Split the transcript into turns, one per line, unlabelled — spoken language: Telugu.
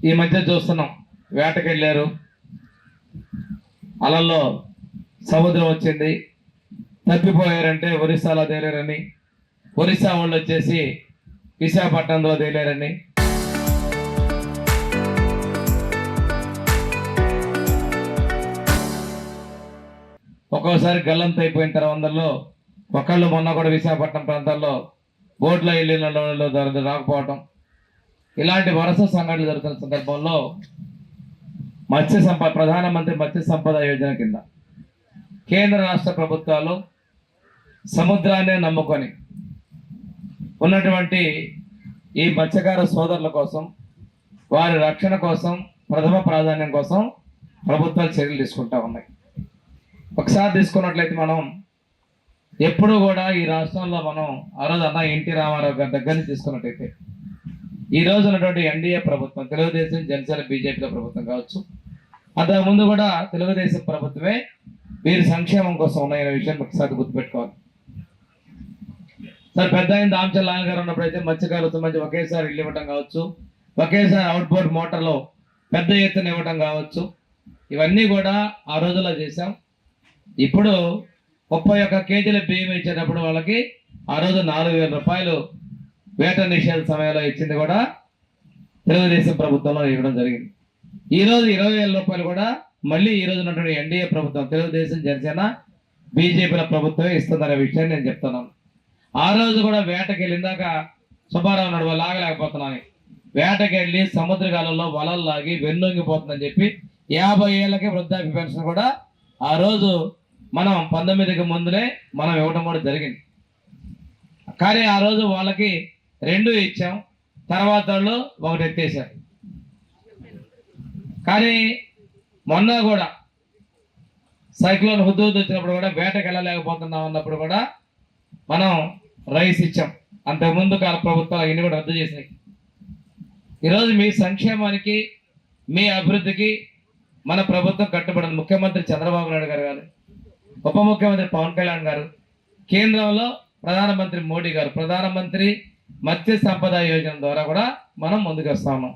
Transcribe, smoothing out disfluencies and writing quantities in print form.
ఈ మధ్య చూస్తున్నాం, వేటకెళ్ళారు, అలల్లో సముద్రం వచ్చింది, తప్పిపోయారంటే ఒరిస్సాలో తేలారని, ఒరిస్సా వాళ్ళు వచ్చేసి విశాఖపట్నంలో తేలారని, ఒక్కోసారి గల్లంత అయిపోయిన తర్వాతలో ఒకళ్ళు మొన్న కూడా విశాఖపట్నం ప్రాంతాల్లో బోట్లో వెళ్ళిన వాళ్ళు రాకపోవటం, ఇలాంటి వరుస సంఘటనలు జరుగుతున్న సందర్భంలో ప్రధానమంత్రి మత్స్య సంపద యోజన కింద కేంద్ర రాష్ట్ర ప్రభుత్వాలు సముద్రాన్ని నమ్ముకొని ఉన్నటువంటి ఈ మత్స్యకార సోదరుల కోసం, వారి రక్షణ కోసం, ప్రథమ ప్రాధాన్యం కోసం ప్రభుత్వాలు చర్యలు తీసుకుంటా ఉన్నాయి. ఒకసారి తీసుకున్నట్లయితే మనం ఎప్పుడూ కూడా ఈ రాష్ట్రంలో మనం ఆ రోజు అన్న ఎన్టీ రామారావు గారి దగ్గర నుంచి తీసుకున్నట్టయితే ఈ రోజు ఉన్నటువంటి ఎన్డీఏ ప్రభుత్వం, తెలుగుదేశం, జనసేన, బీజేపీల ప్రభుత్వం కావచ్చు, అంతకు ముందు కూడా తెలుగుదేశం ప్రభుత్వమే వీరి సంక్షేమం కోసం ఉన్నాయనే విషయాన్ని ఒకసారి గుర్తుపెట్టుకోవాలి. సార్ పెద్ద ఆయన దామచల్ నాన్న గారు ఉన్నప్పుడైతే మత్స్యకారులకు సంబంధించి ఒకేసారి ఇల్లు ఇవ్వటం కావచ్చు, ఒకేసారి అవుట్బోర్డ్ మోటార్లో పెద్ద ఎత్తున ఇవ్వటం కావచ్చు, ఇవన్నీ కూడా ఆ రోజుల్లో చేశాం. ఇప్పుడు 31 కేజీల బియ్యం ఇచ్చేటప్పుడు వాళ్ళకి ఆ రోజు 4,000 రూపాయలు వేట నిషేధ సమయంలో ఇచ్చింది కూడా తెలుగుదేశం ప్రభుత్వంలో ఇవ్వడం జరిగింది. ఈ రోజు 20,000 రూపాయలు కూడా మళ్ళీ ఈ రోజు ఉన్నటువంటి ఎన్డీఏ ప్రభుత్వం, తెలుగుదేశం, జనసేన, బీజేపీల ప్రభుత్వమే ఇస్తుందనే విషయాన్ని నేను చెప్తున్నాను. ఆ రోజు కూడా వేటకెళ్ళిందాక సుబ్బారావు ఉన్నాడు, వాళ్ళు ఆగలేకపోతున్నాను, వేటకెళ్ళి సముద్రకాలంలో వలలు లాగి వెన్నొంగిపోతుందని చెప్పి 50 ఏళ్ళకి వృద్ధాప్య పెన్షన్ కూడా ఆ రోజు మనం 19కి ముందునే మనం ఇవ్వడం కూడా జరిగింది. కానీ ఆ రోజు వాళ్ళకి 2 ఇచ్చాం, తర్వాత వాళ్ళు 1 ఎత్తేసారు. కానీ మొన్న కూడా సైక్లోన్ హుదూద్ వచ్చినప్పుడు కూడా వేటకి వెళ్ళలేకపోతున్నాం అన్నప్పుడు కూడా మనం రైస్ ఇచ్చాం. అంతకుముందు కాల ప్రభుత్వాలు ఇన్ని కూడా రద్దు చేసినాయి. ఈరోజు మీ సంక్షేమానికి, మీ అభివృద్ధికి మన ప్రభుత్వం కట్టుబడింది. ముఖ్యమంత్రి చంద్రబాబు నాయుడు గారు కానీ, ఉప ముఖ్యమంత్రి పవన్ కళ్యాణ్ గారు, కేంద్రంలో ప్రధానమంత్రి మోడీ గారు ప్రధానమంత్రి మత్స్య సంపద యోజన ద్వారా కూడా మనం ముందుకు వస్తా ఉన్నాం.